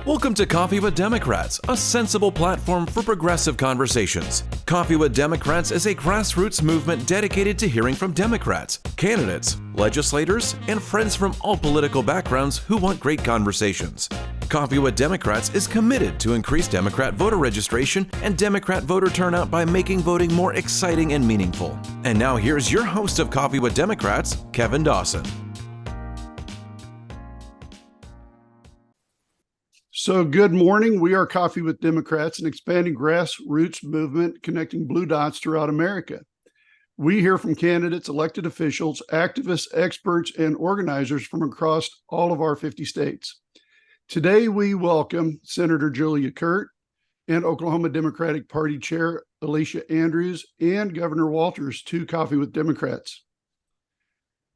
Welcome to Coffee with Democrats, a sensible platform for progressive conversations. Coffee with Democrats is a grassroots movement dedicated to hearing from Democrats, candidates, legislators, and friends from all political backgrounds who want great conversations. Coffee with Democrats is committed to increase Democrat voter registration and Democrat voter turnout by making voting more exciting and meaningful. And now here's your host of Coffee with Democrats, Kevin Dawson. So good morning. We are Coffee with Democrats, an expanding grassroots movement connecting blue dots throughout America. We hear from candidates, elected officials, activists, experts, and organizers from across all of our 50 states. Today, we welcome Senator Julia Kirt and Oklahoma Democratic Party Chair Alicia Andrews and Governor Walters to Coffee with Democrats.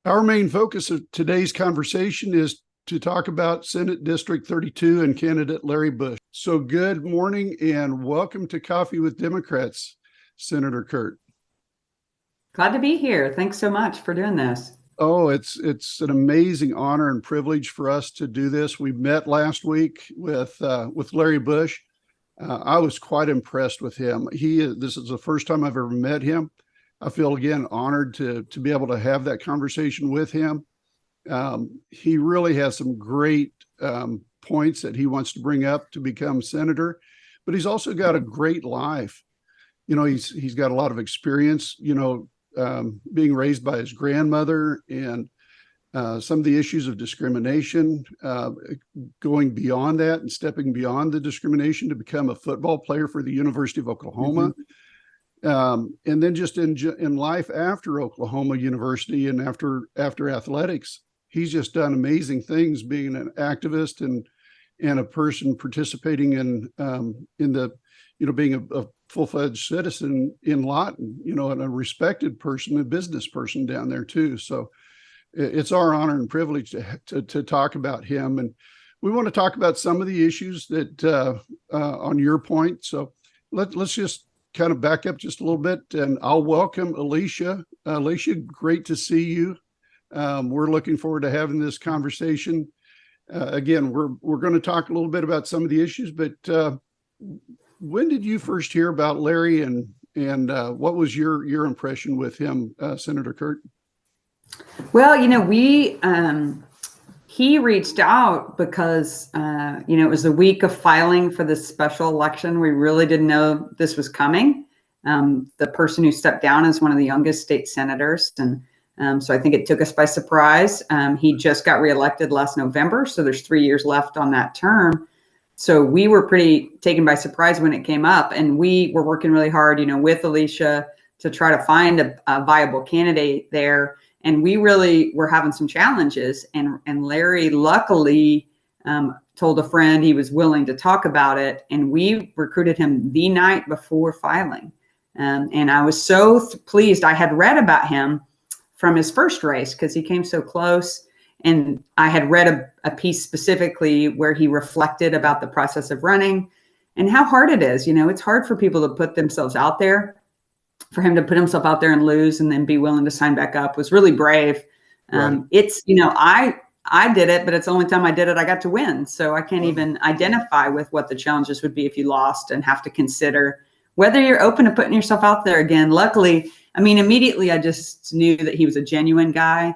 Our main focus of today's conversation is to talk about Senate District 32 and candidate Larry Bush. So good morning and welcome to Coffee with Democrats, Senator Kirt. Glad to be here. Thanks so much for doing this. Oh, it's an amazing honor and privilege for us to do this. We met last week with Larry Bush. I was quite impressed with him. This is the first time I've ever met him. I feel again honored to be able to have that conversation with him. He really has some great points that he wants to bring up to become senator, but he's also got a great life. You know, he's got a lot of experience, being raised by his grandmother and some of the issues of discrimination, going beyond that and stepping beyond the discrimination to become a football player for the University of Oklahoma. And then just in life after Oklahoma University and after athletics, he's just done amazing things being an activist and a person participating in the, being a full-fledged citizen in Lawton, and a respected person, a business person down there too. So it's our honor and privilege to talk about him. And we want to talk about some of the issues that on your point. So let's just kind of back up just a little bit and I'll welcome Alicia. Alicia, great to see you. We're looking forward to having this conversation. Again, we're going to talk a little bit about some of the issues, but when did you first hear about Larry and what was your impression with him, Senator Kirt? Well, he reached out because, it was the week of filing for this special election. We really didn't know this was coming. The person who stepped down is one of the youngest state senators. And so I think it took us by surprise. He just got reelected last November. So there's 3 years left on that term. So we were pretty taken by surprise when it came up. And we were working really hard, with Alicia to try to find a viable candidate there. And we really were having some challenges. And Larry luckily told a friend he was willing to talk about it. And we recruited him the night before filing. And I was so pleased. I had read about him from his first race because he came so close. And I had read a piece specifically where he reflected about the process of running and how hard it is. It's hard for people to put themselves out there. For him to put himself out there and lose and then be willing to sign back up was really brave. Right. It's, I did it, but it's the only time I did it, I got to win. So I can't even identify with what the challenges would be if you lost and have to consider whether you're open to putting yourself out there again. Luckily, immediately I just knew that he was a genuine guy,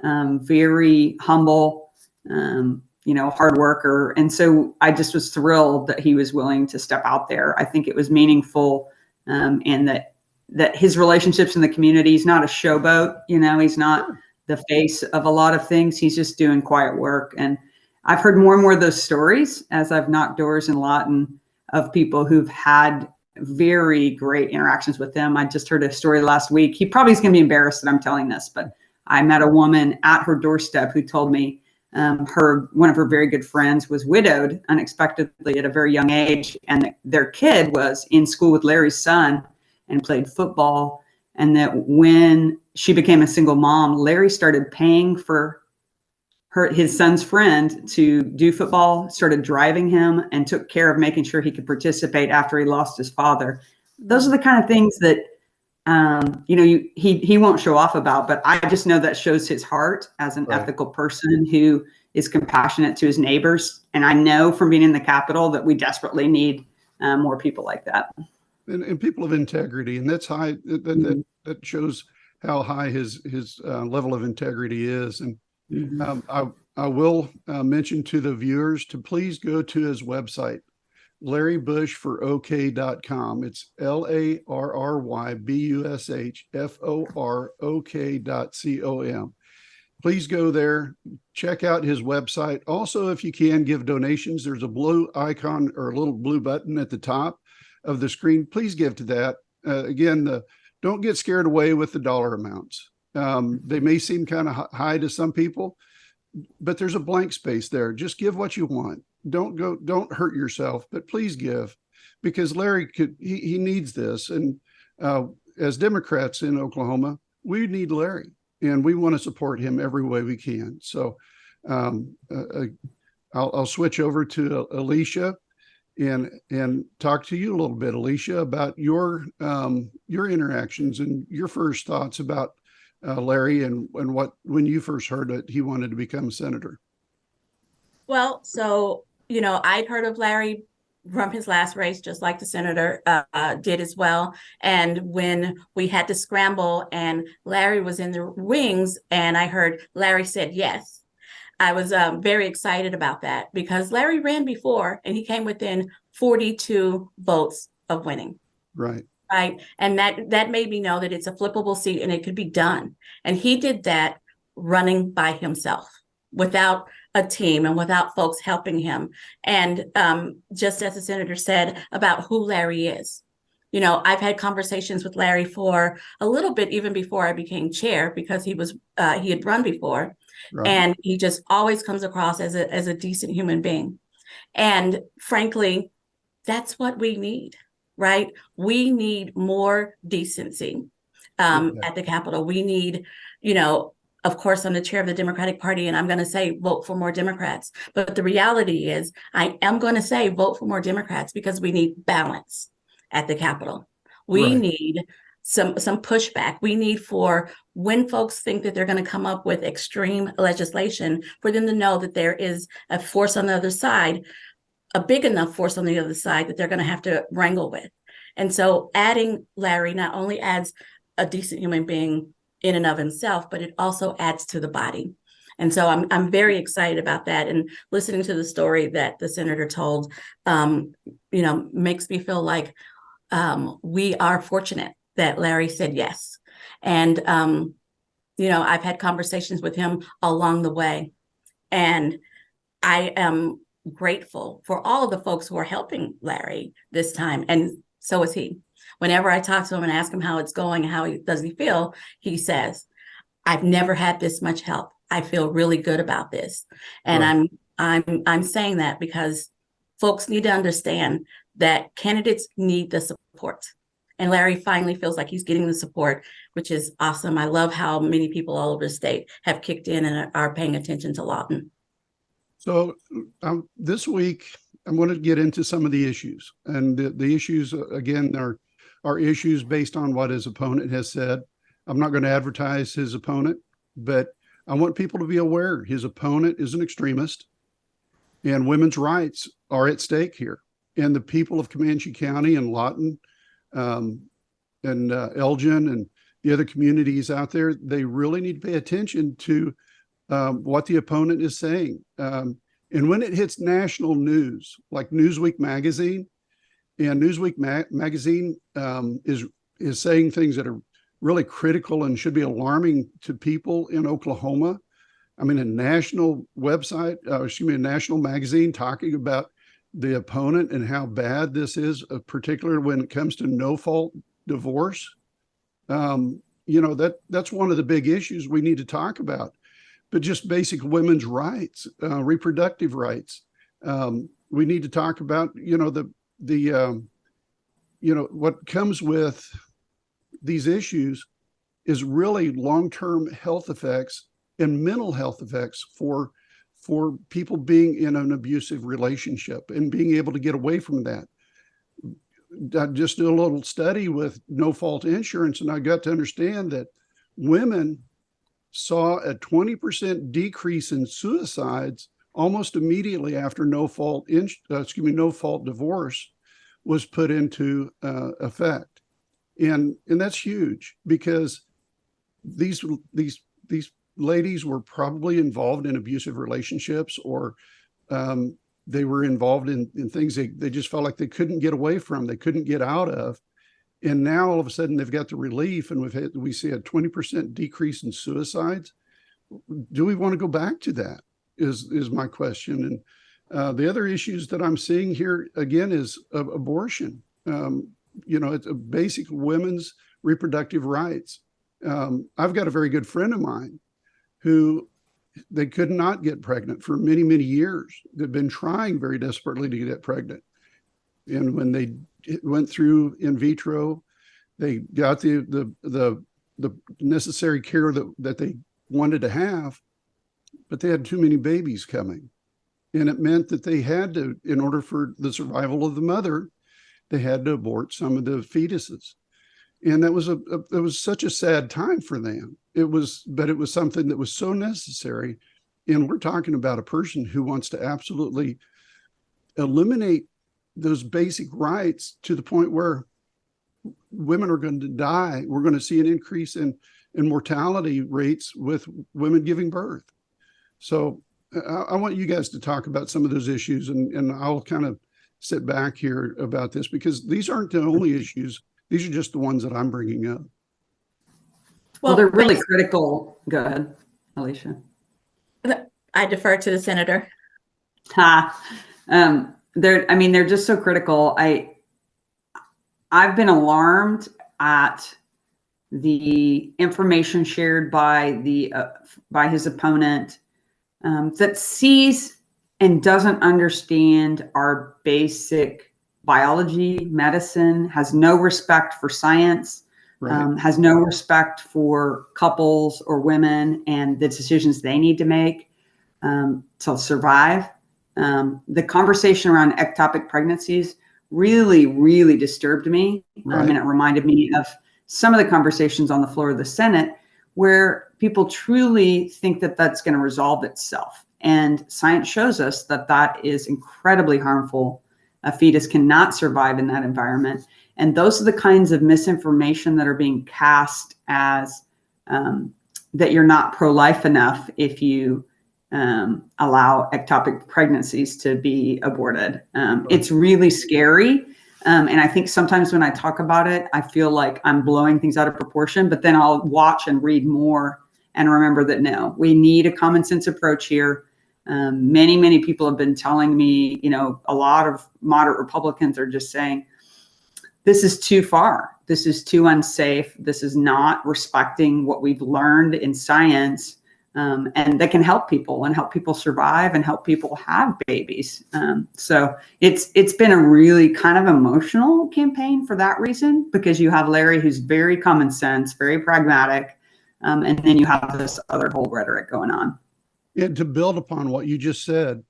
very humble, hard worker. And so I just was thrilled that he was willing to step out there. I think it was meaningful and that his relationships in the community, he's not a showboat, he's not the face of a lot of things. He's just doing quiet work. And I've heard more and more of those stories as I've knocked doors in Lawton of people who've had very great interactions with him. I just heard a story last week. He probably is going to be embarrassed that I'm telling this, but I met a woman at her doorstep who told me one of her very good friends was widowed unexpectedly at a very young age. And their kid was in school with Larry's son and played football. And that when she became a single mom, Larry started paying for his son's friend to do football, started driving him, and took care of making sure he could participate after he lost his father. Those are the kind of things that, he won't show off about, but I just know that shows his heart as an ethical person who is compassionate to his neighbors. And I know from being in the Capitol that we desperately need more people like that. And people of integrity, and that's high. That shows how high his level of integrity is. And I will mention to the viewers to please go to his website, LarryBushForOK.com. It's LarryBushForOK.com. Please go there, check out his website. Also, if you can give donations, there's a blue icon or a little blue button at the top of the screen. Please give to that. Again, don't get scared away with the dollar amounts. They may seem kind of high to some people, but there's a blank space there. Just give what you want. Don't hurt yourself, but please give, because Larry he needs this. And as Democrats in Oklahoma, we need Larry, and we want to support him every way we can. So I'll switch over to Alicia and talk to you a little bit, Alicia, about your interactions and your first thoughts about Larry and when you first heard that he wanted to become a senator. Well, so, I'd heard of Larry from his last race, just like the senator did as well. And when we had to scramble and Larry was in the wings and I heard Larry said yes, I was very excited about that, because Larry ran before and he came within 42 votes of winning. Right. Right. And that made me know that it's a flippable seat and it could be done. And he did that running by himself without a team and without folks helping him. And just as the senator said about who Larry is, I've had conversations with Larry for a little bit, even before I became chair, because he had run before. Right. And he just always comes across as a decent human being. And frankly, that's what we need, right? We need more decency at the Capitol. We need, of course, I'm the chair of the Democratic Party, and I'm going to say vote for more Democrats. But the reality is I am going to say vote for more Democrats, because we need balance at the Capitol. We need some pushback. We need, for when folks think that they're going to come up with extreme legislation, for them to know that there is a force on the other side, a big enough force on the other side that they're going to have to wrangle with. And so adding Larry not only adds a decent human being in and of himself, but it also adds to the body. And so I'm very excited about that. And listening to the story that the senator told, makes me feel like we are fortunate that Larry said yes. And, I've had conversations with him along the way, and I am grateful for all of the folks who are helping Larry this time. And so is he. Whenever I talk to him and ask him how it's going, does he feel, he says, I've never had this much help. I feel really good about this. And I'm saying that because folks need to understand that candidates need the support. And Larry finally feels like he's getting the support, which is awesome. I love how many people all over the state have kicked in and are paying attention to Lawton. So this week, I'm going to get into some of the issues. And the issues, again, are issues based on what his opponent has said. I'm not going to advertise his opponent, but I want people to be aware his opponent is an extremist, and women's rights are at stake here. And the people of Comanche County and Lawton and Elgin and the other communities out there, they really need to pay attention to what the opponent is saying. And when it hits national news, like Newsweek magazine, and Newsweek magazine is saying things that are really critical and should be alarming to people in Oklahoma. I mean, a national website, a national magazine talking about the opponent and how bad this is, particularly when it comes to no-fault divorce. That's one of the big issues we need to talk about. But just basic women's rights, reproductive rights. We need to talk about, what comes with these issues is really long-term health effects and mental health effects for people being in an abusive relationship and being able to get away from that. I just did a little study with no-fault insurance, and I got to understand that women saw a 20% decrease in suicides almost immediately after no fault divorce was put into effect. And that's huge, because these ladies were probably involved in abusive relationships, or they were involved in things they just felt like they couldn't get away from, they couldn't get out of. And now all of a sudden they've got the relief, and we see a 20% decrease in suicides. Do we want to go back to that is my question. And the other issues that I'm seeing here again is abortion. It's a basic women's reproductive rights. I've got a very good friend of mine who they could not get pregnant for many, many years. They've been trying very desperately to get pregnant. And when they went through in vitro, they got the necessary care that they wanted to have, but they had too many babies coming. And it meant that they had to, in order for the survival of the mother, they had to abort some of the fetuses. And that was it was such a sad time for them. But it was something that was so necessary. And we're talking about a person who wants to absolutely eliminate those basic rights to the point where women are going to die. We're going to see an increase in mortality rates with women giving birth. So I want you guys to talk about some of those issues, and I'll kind of sit back here about this, because these aren't the only issues. These are just the ones that I'm bringing up. Well, they're really critical. Go ahead, Alicia. I defer to the senator. They're just so critical. I've been alarmed at the information shared by his opponent that sees and doesn't understand our basic biology, medicine, has no respect for science, right. Has no respect for couples or women and the decisions they need to make to survive. The conversation around ectopic pregnancies really, really disturbed me. Right. I mean, it reminded me of some of the conversations on the floor of the Senate where people truly think that that's going to resolve itself. And science shows us that that is incredibly harmful. A fetus cannot survive in that environment. And those are the kinds of misinformation that are being cast as that you're not pro-life enough if you allow ectopic pregnancies to be aborted. It's really scary. And I think sometimes when I talk about it, I feel like I'm blowing things out of proportion, but then I'll watch and read more and remember that, no, we need a common sense approach here. Many people have been telling me, a lot of moderate Republicans are just saying, this is too far. This is too unsafe. This is not respecting what we've learned in science. And that can help people and help people survive and help people have babies. So it's been a really kind of emotional campaign for that reason, because you have Larry, who's very common sense, very pragmatic. And then you have this other whole rhetoric going on. And to build upon what you just said,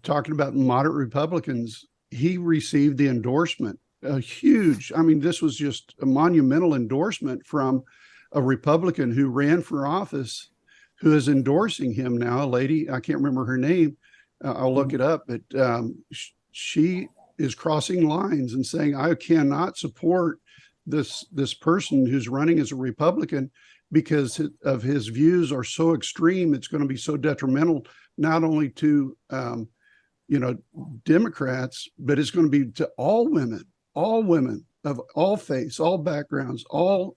talking about moderate Republicans, he received the endorsement, this was just a monumental endorsement from a Republican who ran for office, who is endorsing him now, a lady, I can't remember her name. I'll look it up, but she is crossing lines and saying, I cannot support this person who's running as a Republican because of his views are so extreme. It's going to be so detrimental, not only to, Democrats, but it's going to be to all women of all faiths, all backgrounds, all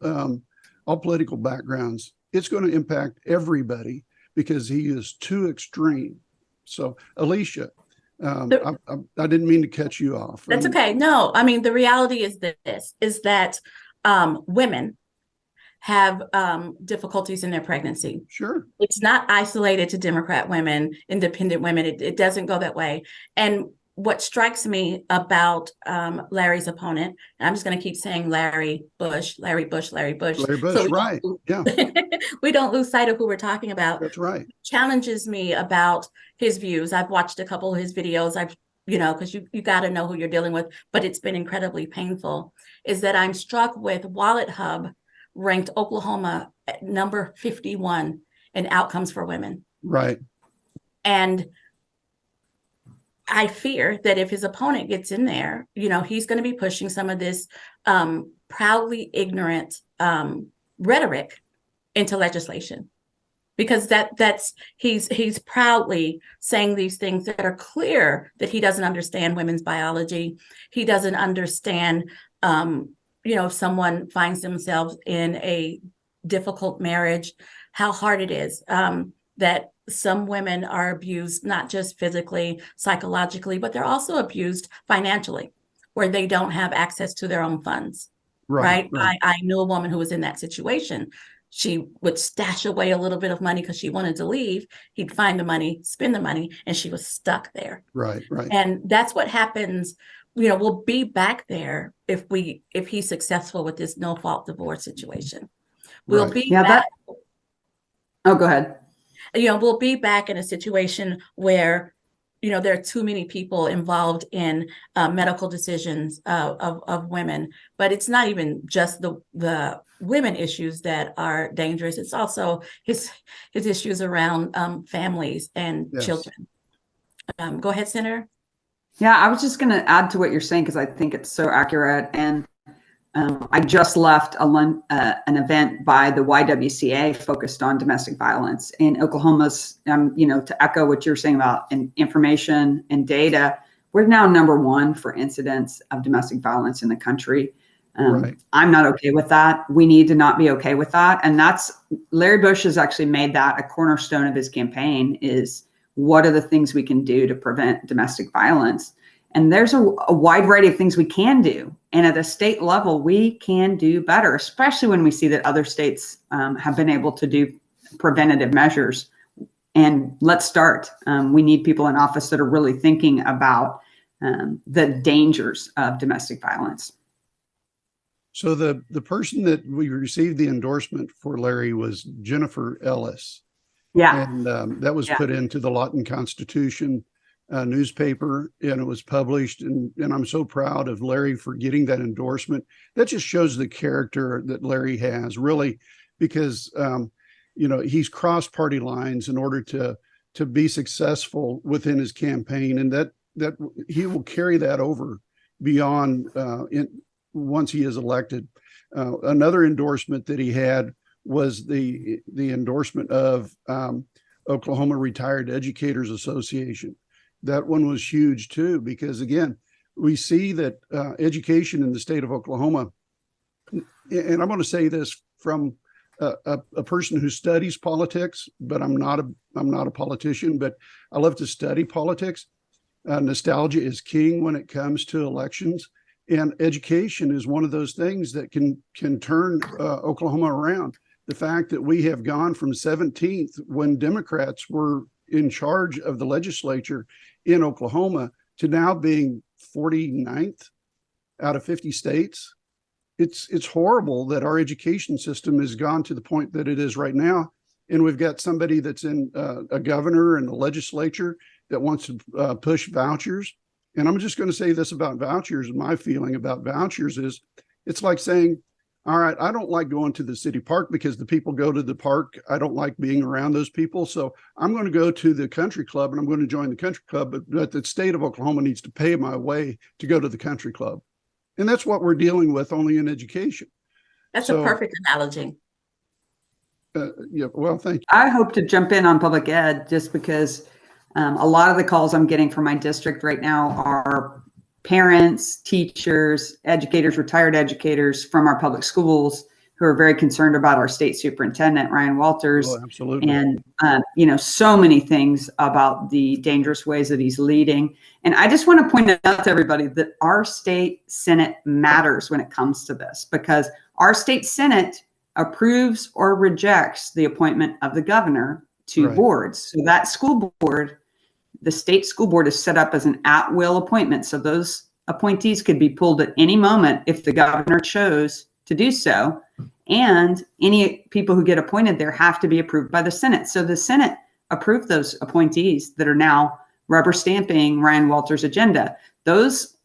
political backgrounds. It's going to impact everybody because he is too extreme. So, Alicia, I didn't mean to cut you off. That's okay. No, I mean, the reality is that women have difficulties in their pregnancy. Sure. It's not isolated to Democrat women, independent women. It doesn't go that way. And what strikes me about Larry's opponent, and I'm just going to keep saying Larry Bush. So right. Yeah. We don't lose sight of who we're talking about. That's right. Challenges me about his views. I've watched a couple of his videos. Because you got to know who you're dealing with, but it's been incredibly painful, is that I'm struck with Wallet Hub ranked Oklahoma at number 51 in outcomes for women. Right. And I fear that if his opponent gets in there, he's going to be pushing some of this proudly ignorant rhetoric into legislation, because he's proudly saying these things that are clear that he doesn't understand women's biology. He doesn't understand, if someone finds themselves in a difficult marriage, how hard it is, that some women are abused, not just physically, psychologically, but they're also abused financially, where they don't have access to their own funds. Right. I knew a woman who was in that situation. She would stash away a little bit of money because she wanted to leave. He'd find the money, spend the money, and she was stuck there. Right. And that's what happens. We'll be back there if he's successful with this no-fault divorce situation. We'll be back. Oh, go ahead. We'll be back in a situation where, there are too many people involved in medical decisions of women, but it's not even just the women issues that are dangerous. It's also his issues around families and children. Go ahead, Senator. Yeah, I was just going to add to what you're saying, because I think it's so accurate. And I just left an event by the YWCA focused on domestic violence in Oklahoma's, to echo what you're saying about information and data. We're now number one for incidents of domestic violence in the country. I'm not okay with that. We need to not be okay with that. And Larry Bush has actually made that a cornerstone of his campaign, is what are the things we can do to prevent domestic violence? And there's a wide variety of things we can do. And at a state level, we can do better, especially when we see that other states have been able to do preventative measures. And let's start. We need people in office that are really thinking about the dangers of domestic violence. So the person that we received the endorsement for Larry was Jennifer Ellis. Yeah. And that was put into the Lawton Constitution newspaper, and it was published. And I'm so proud of Larry for getting that endorsement. That just shows the character that Larry has, really, because he's crossed party lines in order to be successful within his campaign, and that he will carry that over beyond once he is elected. Another endorsement that he had was the endorsement of Oklahoma Retired Educators Association. That one was huge too, because again, we see that education in the state of Oklahoma, and I'm going to say this from a person who studies politics, but I'm not a politician, but I love to study politics. Nostalgia is king when it comes to elections, and education is one of those things that can turn Oklahoma around. The fact that we have gone from 17th when Democrats were in charge of the legislature in Oklahoma to now being 49th out of 50 states. It's horrible that our education system has gone to the point that it is right now. And we've got somebody that's in a governor and the legislature that wants to push vouchers. And I'm just going to say this about vouchers. My feeling about vouchers is it's like saying, all right, I don't like going to the city park because the people go to the park. I don't like being around those people. So I'm going to go to the country club and I'm going to join the country club. But the state of Oklahoma needs to pay my way to go to the country club. And that's what we're dealing with only in education. That's a perfect analogy. Well, thank you. I hope to jump in on public ed just because a lot of the calls I'm getting from my district right now are parents, teachers, educators, retired educators from our public schools who are very concerned about our state superintendent, Ryan Walters. Oh, absolutely. And, so many things about the dangerous ways that he's leading. And I just want to point out to everybody that our state Senate matters when it comes to this, because our state Senate approves or rejects the appointment of the governor to boards. So that school board, the state school board, is set up as an at-will appointment. So those appointees could be pulled at any moment if the governor chose to do so. And any people who get appointed there have to be approved by the Senate. So the Senate approved those appointees that are now rubber stamping Ryan Walters' agenda. Those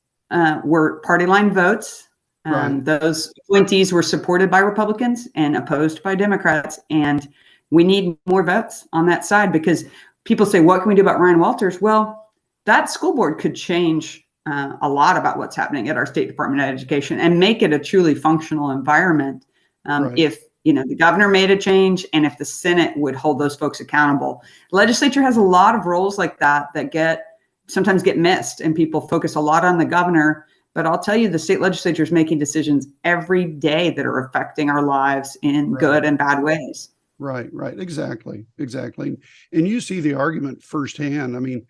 were party line votes. Right. Those appointees were supported by Republicans and opposed by Democrats. And we need more votes on that side, because people say, what can we do about Ryan Walters? Well, that school board could change a lot about what's happening at our State Department of Education and make it a truly functional environment. Right. If the governor made a change, and if the Senate would hold those folks accountable. Legislature has a lot of roles like that sometimes get missed, and people focus a lot on the governor. But I'll tell you, the state legislature is making decisions every day that are affecting our lives in good and bad ways. Right. Exactly. And you see the argument firsthand. I mean,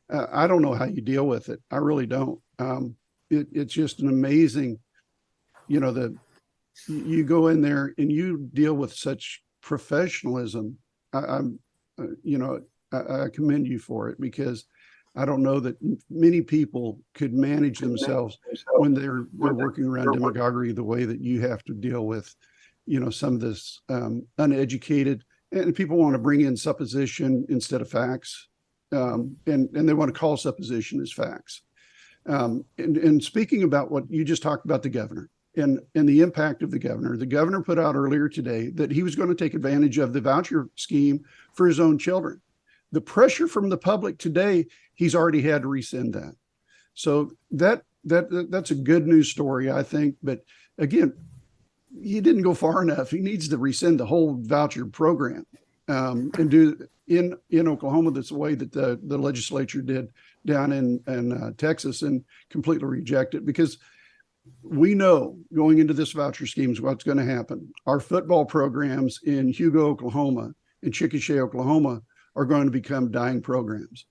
I don't know how you deal with it. I really don't. It's just an amazing, you go in there and you deal with such professionalism. I commend you for it, because I don't know that many people could manage themselves when they're working around demagoguery the way that you have to deal with, some of this uneducated, and people want to bring in supposition instead of facts, and they want to call supposition as facts. And speaking about what you just talked about, the governor and the impact of the governor put out earlier today that he was going to take advantage of the voucher scheme for his own children. The pressure from the public today, he's already had to rescind that. So that's a good news story, I think. But again, he didn't go far enough. He needs to rescind the whole voucher program, and do in Oklahoma that's the way that the legislature did down in Texas, and completely reject it, because we know going into this voucher scheme is what's going to happen. Our football programs in Hugo, Oklahoma, and Chickasha, Oklahoma, are going to become dying programs.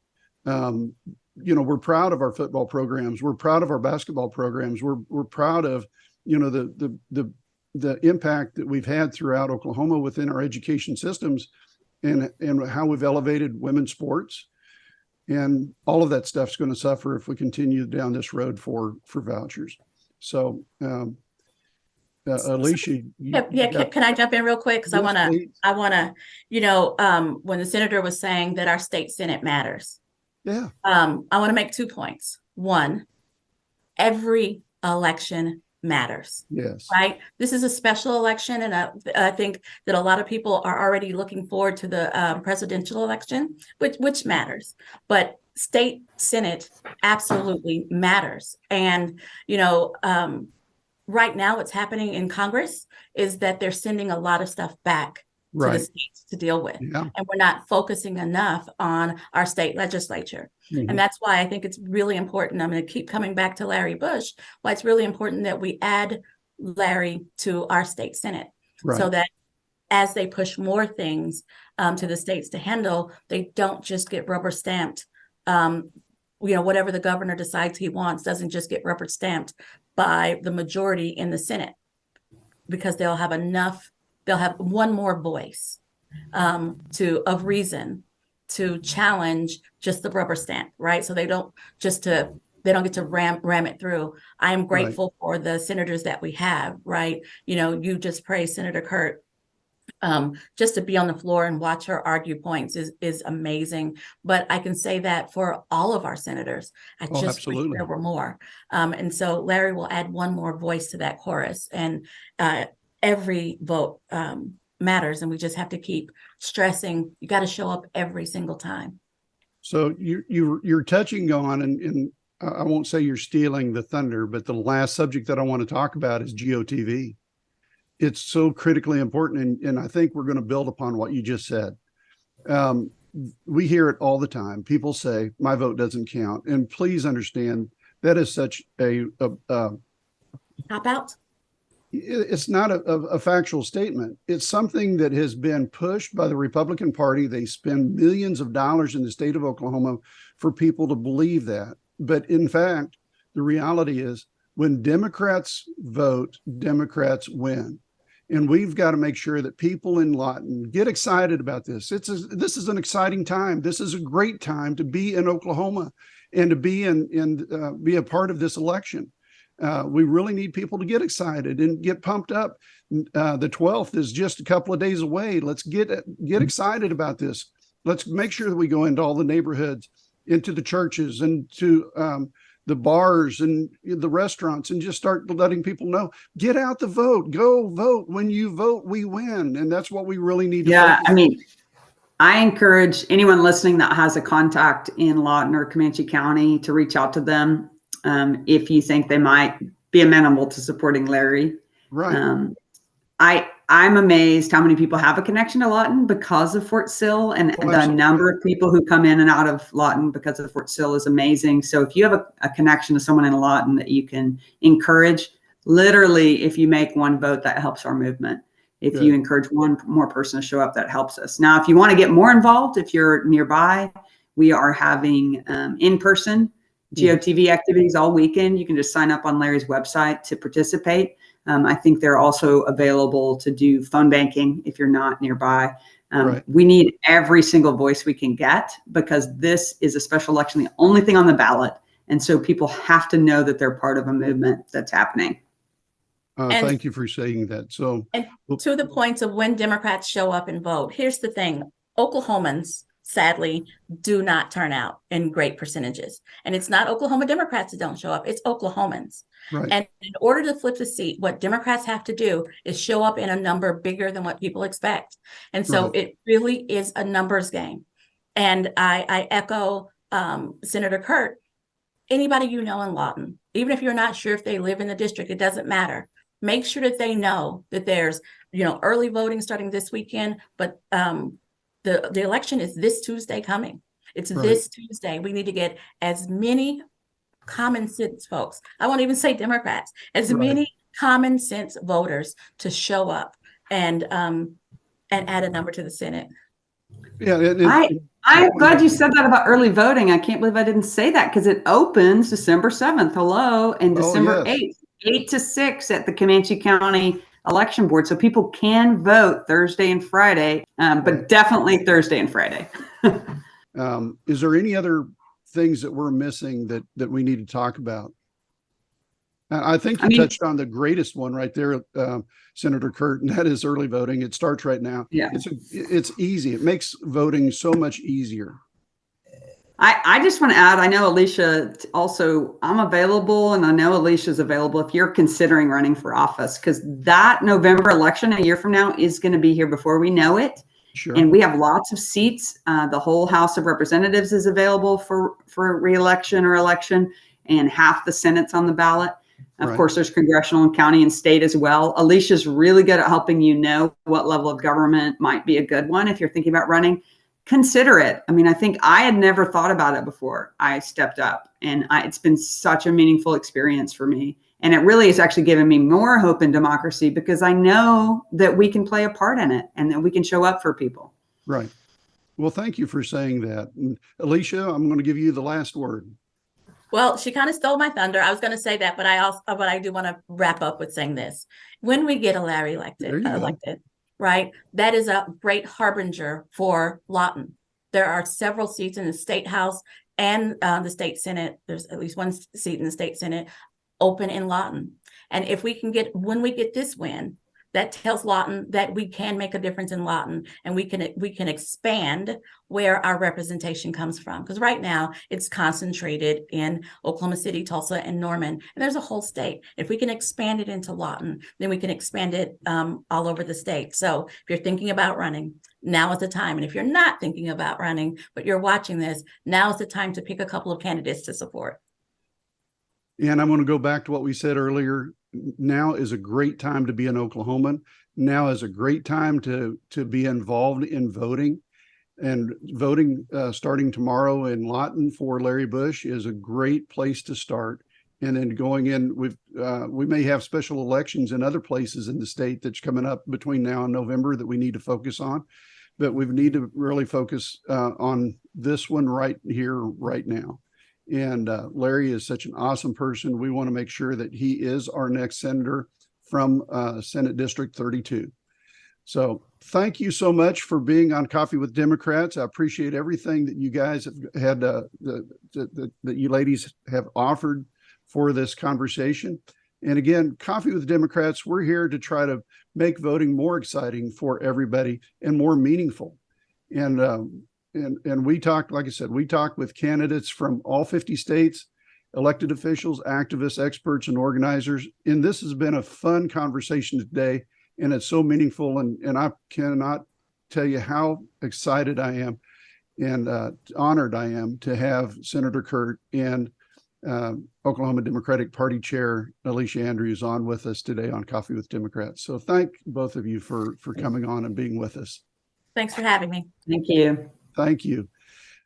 We're proud of our football programs. We're proud of our basketball programs. We're proud of, the impact that we've had throughout Oklahoma within our education systems, and how we've elevated women's sports. And all of that stuff's going to suffer if we continue down this road for vouchers. So, Alicia. Can I jump in real quick? Because yes, I want to, when the senator was saying that our state Senate matters. Yeah. I want to make 2 points. One, every election matters. Yes. Right. This is a special election. And I think that a lot of people are already looking forward to the presidential election, which matters. But state Senate absolutely matters. And, right now what's happening in Congress is that they're sending a lot of stuff back to the states to deal with. Yeah. And we're not focusing enough on our state legislature. Mm-hmm. And that's why I think it's really important. I'm going to keep coming back to Larry Bush, why it's really important that we add Larry to our state Senate, so that as they push more things to the states to handle, they don't just get rubber stamped. Whatever the governor decides he wants doesn't just get rubber stamped by the majority in the Senate, because they'll have one more voice of reason to challenge just the rubber stamp, right? So they don't get to ram it through. I am grateful for the senators that we have, right? You just praised Senator Kirt. Just to be on the floor and watch her argue points is amazing. But I can say that for all of our senators. I just wish there were more. And so Larry will add one more voice to that chorus. And every vote matters. And we just have to keep stressing, you got to show up every single time. So you're touching on, and I won't say you're stealing the thunder, but the last subject that I want to talk about is GOTV. It's so critically important. And I think we're going to build upon what you just said. We hear it all the time. People say, my vote doesn't count. And please understand, that is such a cop out. It's not a factual statement. It's something that has been pushed by the Republican Party. They spend millions of dollars in the state of Oklahoma for people to believe that. But in fact, the reality is, when Democrats vote, Democrats win. And we've got to make sure that people in Lawton get excited about this. This is an exciting time. This is a great time to be in Oklahoma and to be be a part of this election. We really need people to get excited and get pumped up. The 12th is just a couple of days away. Let's get excited about this. Let's make sure that we go into all the neighborhoods, into the churches, and to the bars and the restaurants, and just start letting people know, get out the vote, go vote. When you vote, we win. And that's what we really need to Yeah, focus I mean, I encourage anyone listening that has a contact in Lawton or Comanche County to reach out to them if you think they might be amenable to supporting Larry. Right. I'm amazed how many people have a connection to Lawton because of Fort Sill, and the Absolutely. number of people who come in and out of Lawton because of Fort Sill is amazing. So if you have a connection to someone in Lawton that you can encourage, literally, if you make one vote, that helps our movement. If Good. you encourage one more person to show up, that helps us. Now, if you want to get more involved, if you're nearby, we are having in-person GOTV activities all weekend. You can just sign up on Larry's website to participate. I think they're also available to do phone banking if you're not nearby. Right. We need every single voice we can get because this is a special election, the only thing on the ballot. And so people have to know that they're part of a movement that's happening. Thank you for saying that. So, and to the points of when Democrats show up and vote, here's the thing. Oklahomans, sadly, do not turn out in great percentages. And it's not Oklahoma Democrats that don't show up, it's Oklahomans. right. And in order to flip the seat, what Democrats have to do is show up in a number bigger than what people expect. And so Right. it really is a numbers game. And I echo Senator Kirt. Anybody you know in Lawton, even if you're not sure if they live in the district, it doesn't matter. Make sure that they know that there's, early voting starting this weekend, but the election is this Tuesday coming. It's Right. this Tuesday. We need to get as many common sense folks, I won't even say Democrats, as Right. many common sense voters to show up and add a number to the Senate. Yeah. I'm glad you said that about early voting. I can't believe I didn't say that because it opens December 7th. Hello. And December 8th, 8 to 6 at the Comanche County Election Board. So people can vote Thursday and Friday, but definitely Thursday and Friday. Is there any other things that we're missing that we need to talk about? I think you touched on the greatest one right there, Senator Kirt, and that is early voting. It starts right now. Yeah. It's easy. It makes voting so much easier. I just want to add, I know Alicia also, I'm available, and I know Alicia's available if you're considering running for office, because that November election a year from now is going to be here before we know it. Sure. And we have lots of seats. The whole House of Representatives is available for re-election or election, and half the Senate's on the ballot. Of course, there's congressional and county and state as well. Alicia's really good at helping you know what level of government might be a good one if you're thinking about running. Consider it. I mean, I think I had never thought about it before I stepped up, and it's been such a meaningful experience for me. And it really has actually given me more hope in democracy because I know that we can play a part in it and that we can show up for people. Right. Well, thank you for saying that. And Alicia, I'm going to give you the last word. Well, she kind of stole my thunder. I was going to say that, but I do want to wrap up with saying this. When we get a Larry elected, right, that is a great harbinger for Lawton. There are several seats in the state house and the state Senate. There's at least one seat in the state Senate open in Lawton. And when we get this win, that tells Lawton that we can make a difference in Lawton, and we can expand where our representation comes from. Because right now it's concentrated in Oklahoma City, Tulsa, and Norman, and there's a whole state. If we can expand it into Lawton, then we can expand it all over the state. So if you're thinking about running, now is the time. And if you're not thinking about running, but you're watching this, now is the time to pick a couple of candidates to support. And I'm going to go back to what we said earlier. Now is a great time to be an Oklahoman. Now is a great time to be involved in voting. And voting starting tomorrow in Lawton for Larry Bush is a great place to start. And then going in, we may have special elections in other places in the state that's coming up between now and November that we need to focus on. But we need to really focus on this one right here, right now. And Larry is such an awesome person. We want to make sure that he is our next senator from Senate District 32. So thank you so much for being on Coffee with Democrats. I appreciate everything that you guys have had, that you ladies have offered for this conversation. And again, Coffee with Democrats, we're here to try to make voting more exciting for everybody and more meaningful. And we talked, like I said, we talked with candidates from all 50 states. elected officials, activists, experts, and organizers. And this has been a fun conversation today, and it's so meaningful. And I cannot tell you how excited I am and honored I am to have Senator Kirt and Oklahoma Democratic Party Chair Alicia Andrews on with us today on Coffee with Democrats. So thank both of you for coming on and being with us. Thanks for having me. Thank you. Thank you.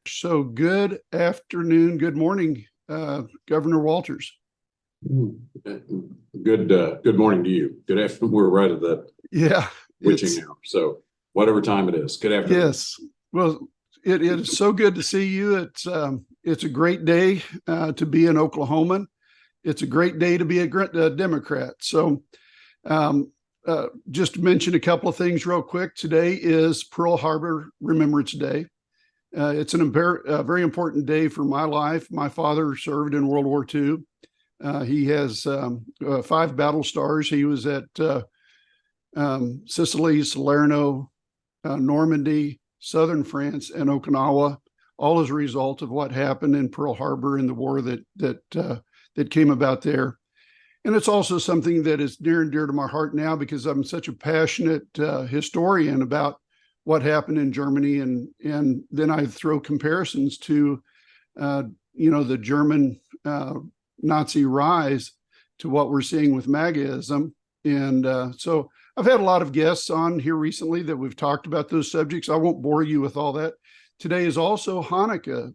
So good afternoon, good morning, Governor Walters. Good morning to you. Good afternoon. We're right at that witching hour. So whatever time it is. Good afternoon. Yes. Well, it is so good to see you. It's a great day to be an Oklahoman. It's a great day to be a Democrat. So just to mention a couple of things real quick. Today is Pearl Harbor Remembrance Day. It's a very important day for my life. My father served in World War II. He has 5 battle stars. He was at Sicily, Salerno, Normandy, Southern France, and Okinawa, all as a result of what happened in Pearl Harbor and the war that came about there. And it's also something that is near and dear to my heart now because I'm such a passionate historian about what happened in Germany, and then I throw comparisons to the German Nazi rise to what we're seeing with MAGAism. And so I've had a lot of guests on here recently that we've talked about those subjects. I won't bore you with all that. Today is also Hanukkah.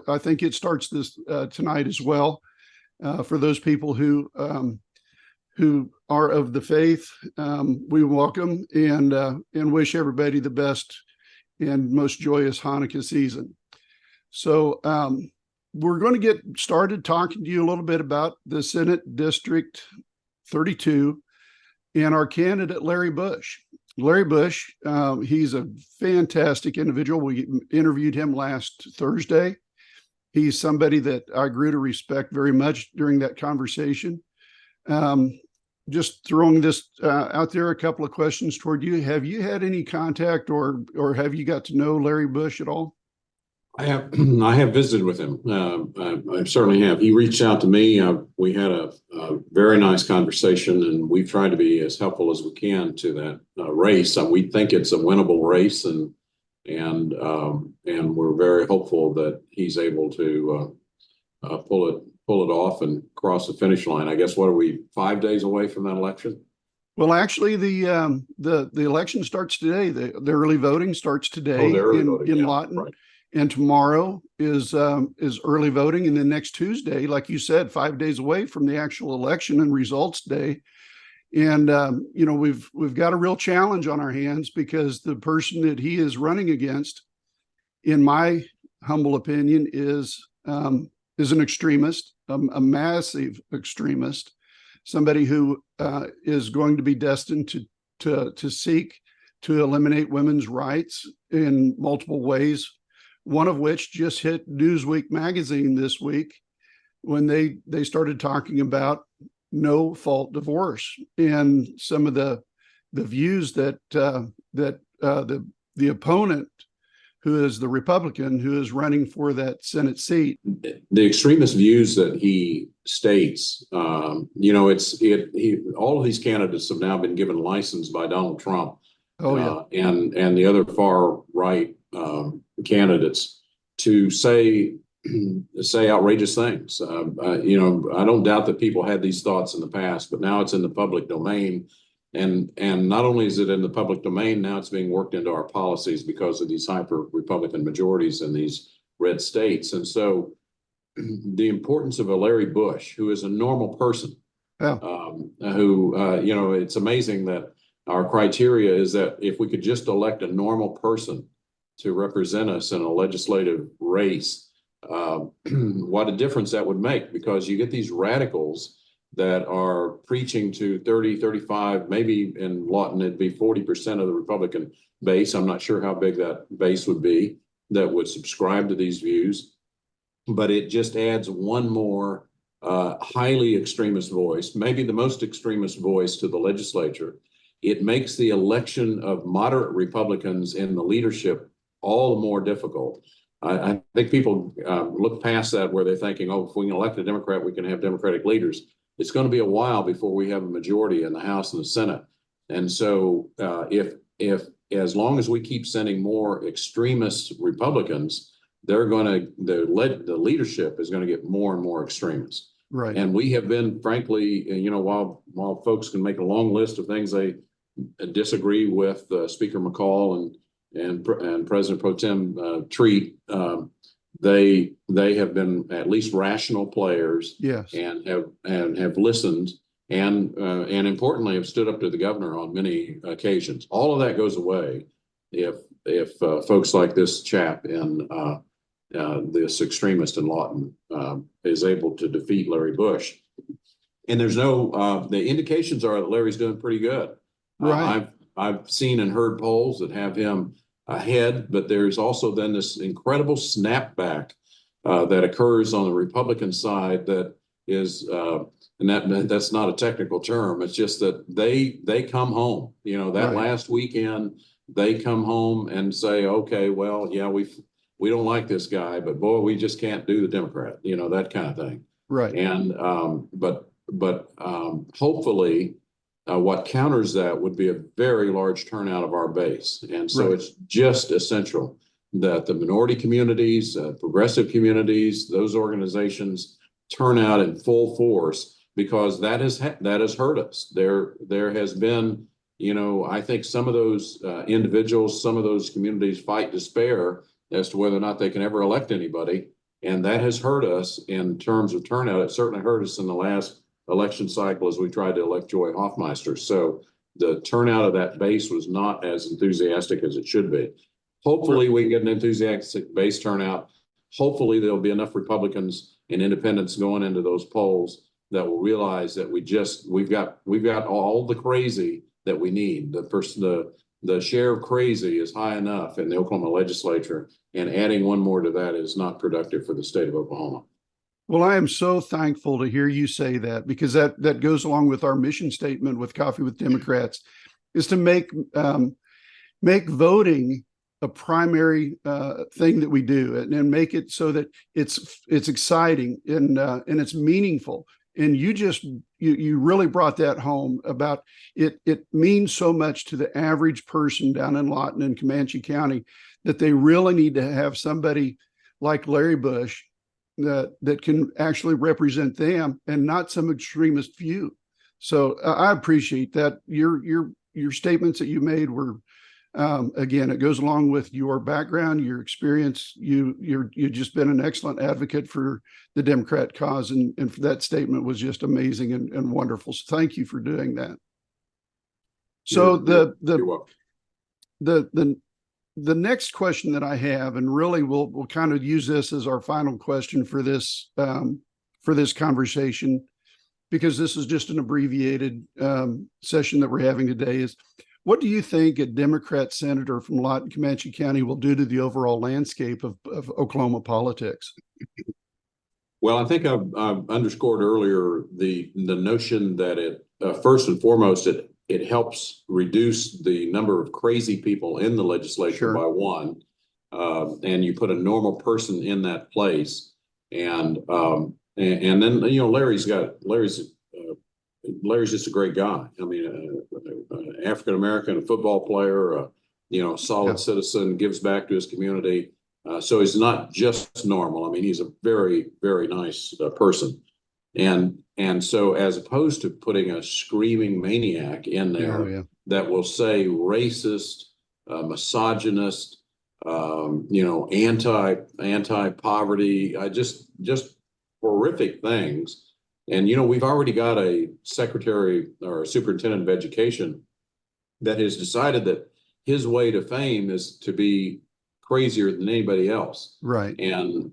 I think it starts this tonight as well. For those people who are of the faith, we welcome and wish everybody the best and most joyous Hanukkah season. So we're going to get started talking to you a little bit about the Senate District 32 and our candidate, Larry Bush. Larry Bush, he's a fantastic individual. We interviewed him last Thursday. He's somebody that I grew to respect very much during that conversation. Just throwing this out there, a couple of questions toward you. Have you had any contact or have you got to know Larry Bush at all? I have visited with him. I certainly have. He reached out to me. We had a very nice conversation, and we've tried to be as helpful as we can to that race. We think it's a winnable race, and we're very hopeful that he's able to pull it off and cross the finish line. I guess, what are we, 5 days away from that election? Well, actually, the election starts today. The early voting starts today in Lawton. Right. And tomorrow is early voting, and then next Tuesday, like you said, 5 days away from the actual election and results day. And we've got a real challenge on our hands because the person that he is running against, in my humble opinion, is an extremist, a massive extremist, somebody who is going to be destined to seek to eliminate women's rights in multiple ways. One of which just hit Newsweek magazine this week when they started talking about no fault divorce and some of the views that the opponent, who is the Republican who is running for that Senate seat, the extremist views that he states, all of these candidates have now been given license by Donald Trump. Oh yeah, and the other far right candidates to say outrageous things. I don't doubt that people had these thoughts in the past, but now it's in the public domain. And not only is it in the public domain, now it's being worked into our policies because of these hyper Republican majorities in these red states. And so the importance of a Larry Bush, who is a normal person, it's amazing that our criteria is that if we could just elect a normal person to represent us in a legislative race, what a difference that would make, because you get these radicals that are preaching to 30, 35, maybe in Lawton, it'd be 40% of the Republican base. I'm not sure how big that base would be that would subscribe to these views, but it just adds one more highly extremist voice, maybe the most extremist voice to the legislature. It makes the election of moderate Republicans in the leadership all the more difficult. I think people look past that where they're thinking, oh, if we can elect a Democrat, we can have Democratic leaders. It's going to be a while before we have a majority in the House and the Senate. And so if as long as we keep sending more extremist Republicans, the leadership is going to get more and more extremist. Right. And we have been, frankly, while folks can make a long list of things they disagree with Speaker McCall and President Pro Tem Treat, they have been at least rational players. Yes. And have listened and importantly have stood up to the governor on many occasions. All of that goes away if folks like this chap in this extremist in Lawton is able to defeat Larry Bush. And there's no the indications are that Larry's doing pretty good. Right. I've seen and heard polls that have him ahead, but there's also then this incredible snapback that occurs on the Republican side that is and that's not a technical term. It's just that they come home. That last weekend they come home and say, okay, well, yeah, we don't like this guy, but boy, we just can't do the Democrat. That kind of thing. Right. And but hopefully. What counters that would be a very large turnout of our base. And so it's just essential that the minority communities, progressive communities, those organizations turn out in full force, because that has hurt us. There has been, I think some of those individuals, some of those communities fight despair as to whether or not they can ever elect anybody. And that has hurt us in terms of turnout. It certainly hurt us in the last election cycle as we tried to elect Joy Hoffmeister. So the turnout of that base was not as enthusiastic as it should be. Hopefully we can get an enthusiastic base turnout. Hopefully there'll be enough Republicans and independents going into those polls that will realize that we've got all the crazy that we need. The share of crazy is high enough in the Oklahoma legislature, and adding one more to that is not productive for the state of Oklahoma. Well, I am so thankful to hear you say that, because that goes along with our mission statement with Coffee with Democrats, is to make voting a primary thing that we do, and make it so that it's exciting and it's meaningful. And you really brought that home about it. It means so much to the average person down in Lawton and Comanche County that they really need to have somebody like Larry Bush that can actually represent them and not some extremist view. So I appreciate that. Your statements that you made were, again, it goes along with your background, your experience. You've just been an excellent advocate for the Democrat cause, and that statement was just amazing and wonderful. So thank you for doing that. So the next question that I have, and really we'll kind of use this as our final question for this conversation, because this is just an abbreviated session that we're having today, is what do you think a Democrat senator from Lawton, Comanche County will do to the overall landscape of Oklahoma politics? Well, I think I've underscored earlier the notion that it first and foremost it helps reduce the number of crazy people in the legislature by one, and you put a normal person in that place, and then Larry's just a great guy. I mean, African American, football player, solid citizen, gives back to his community. So he's not just normal. I mean, he's a very, very nice person. And so as opposed to putting a screaming maniac in there that will say racist, misogynist, anti-poverty, just horrific things. And, we've already got a secretary or a superintendent of education that has decided that his way to fame is to be crazier than anybody else. Right. And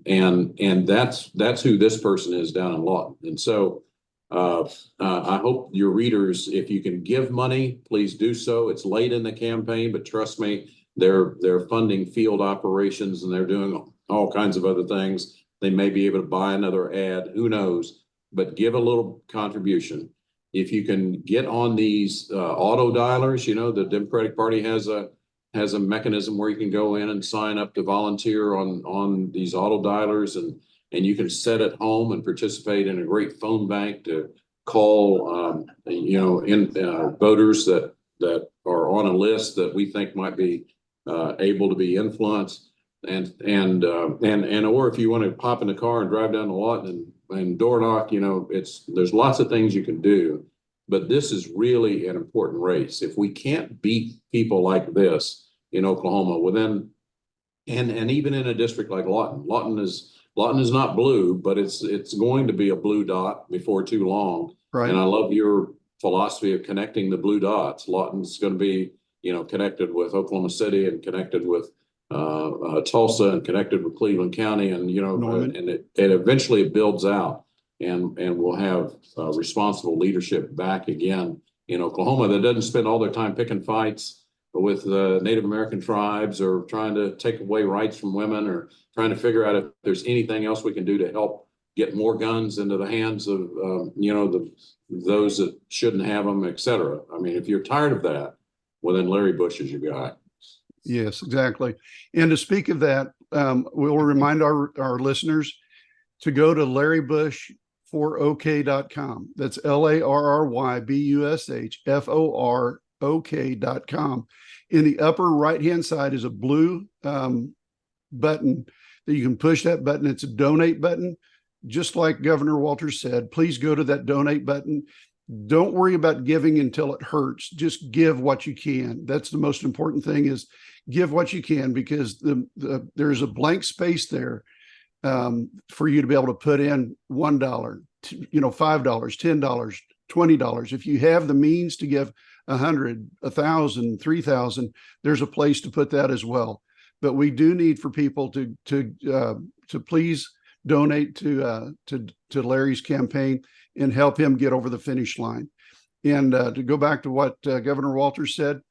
that's who this person is down in Lawton. And so I hope your readers, if you can give money, please do so. It's late in the campaign, but trust me, they're funding field operations and they're doing all kinds of other things. They may be able to buy another ad, who knows, but give a little contribution. If you can get on these auto dialers, the Democratic Party has has a mechanism where you can go in and sign up to volunteer on these auto dialers, and you can sit at home and participate in a great phone bank to call, voters that are on a list that we think might be able to be influenced, or if you want to pop in the car and drive down to Lawton and door knock, there's lots of things you can do. But this is really an important race. If we can't beat people like this in Oklahoma, well then, and even in a district like Lawton is not blue, but it's going to be a blue dot before too long. Right. And I love your philosophy of connecting the blue dots. Lawton's going to be, connected with Oklahoma City and connected with Tulsa and connected with Cleveland County, and and it eventually builds out. And we'll have responsible leadership back again in Oklahoma that doesn't spend all their time picking fights with Native American tribes, or trying to take away rights from women, or trying to figure out if there's anything else we can do to help get more guns into the hands of those that shouldn't have them, et cetera. I mean, if you're tired of that, well, then Larry Bush is your guy. Yes, exactly. And to speak of that, we'll remind our listeners to go to LarryBush4OK.com. That's LarryBushForok.com. In the upper right-hand side is a blue button that you can push. That button, it's a donate button. Just like Governor Walters said, please go to that donate button. Don't worry about giving until it hurts. Just give what you can. That's the most important thing, is give what you can, because there's a blank space there for you to be able to put in $1, $5, $10, $20. If you have the means to give 100, 1,000, 3,000, there's a place to put that as well. But we do need for people to please donate to Larry's campaign and help him get over the finish line. And to go back to what Governor Walters said,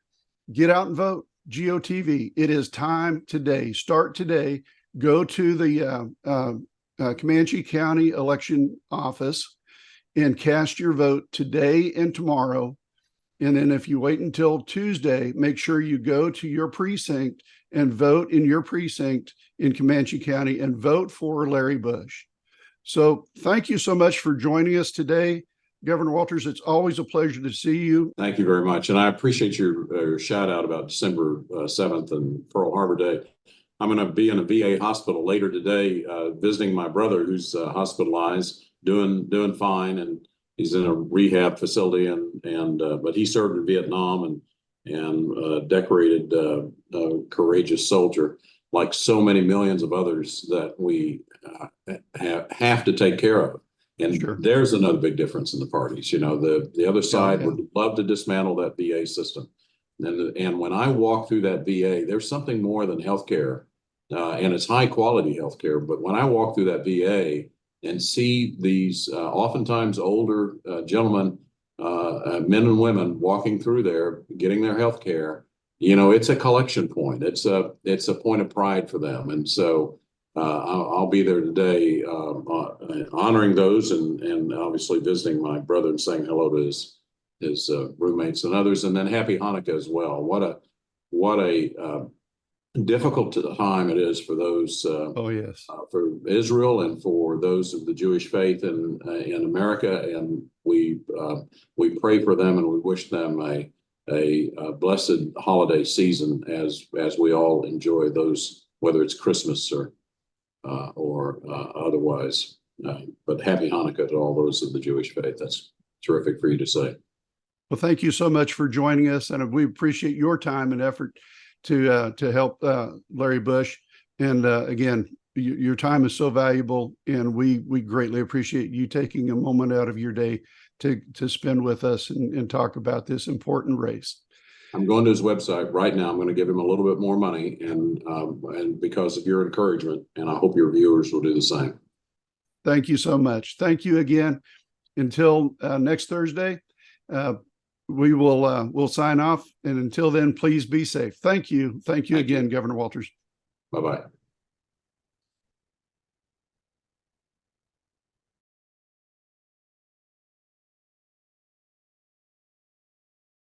get out and vote. GOTV. It is time today. Start today. Go to the Comanche County election office and cast your vote today and tomorrow. And then if you wait until Tuesday, make sure you go to your precinct and vote in your precinct in Comanche County and vote for Larry Bush. So thank you so much for joining us today, Governor Walters. It's always a pleasure to see you. Thank you very much. And I appreciate your shout out about December 7th and Pearl Harbor Day. I'm going to be in a VA hospital later today, visiting my brother who's hospitalized, doing fine, and he's in a rehab facility. But he served in Vietnam and decorated courageous soldier, like so many millions of others that we have to take care of. And Sure. There's another big difference in the parties. The other side would love to dismantle that VA system. And when I walk through that VA, there's something more than healthcare, and it's high quality healthcare. But when I walk through that VA and see these oftentimes older gentlemen, men and women walking through there, getting their healthcare, it's a collection point. It's a point of pride for them. And so I'll be there today, honoring those, and obviously visiting my brother and saying hello to his roommates and others, and then happy Hanukkah as well. What a difficult time it is for those for Israel and for those of the Jewish faith in America, and we pray for them and we wish them a blessed holiday season as we all enjoy those, whether it's Christmas or otherwise. But happy Hanukkah to all those of the Jewish faith. That's terrific for you to say. Well, thank you so much for joining us, and we appreciate your time and effort to help Larry Bush. And again, your time is so valuable, and we greatly appreciate you taking a moment out of your day to spend with us and talk about this important race. I'm going to his website right now. I'm going to give him a little bit more money, and because of your encouragement, and I hope your viewers will do the same. Thank you so much. Thank you again. Until next Thursday, we'll sign off. And until then, please be safe. Thank you. Thank you again, Governor Walters. Bye-bye.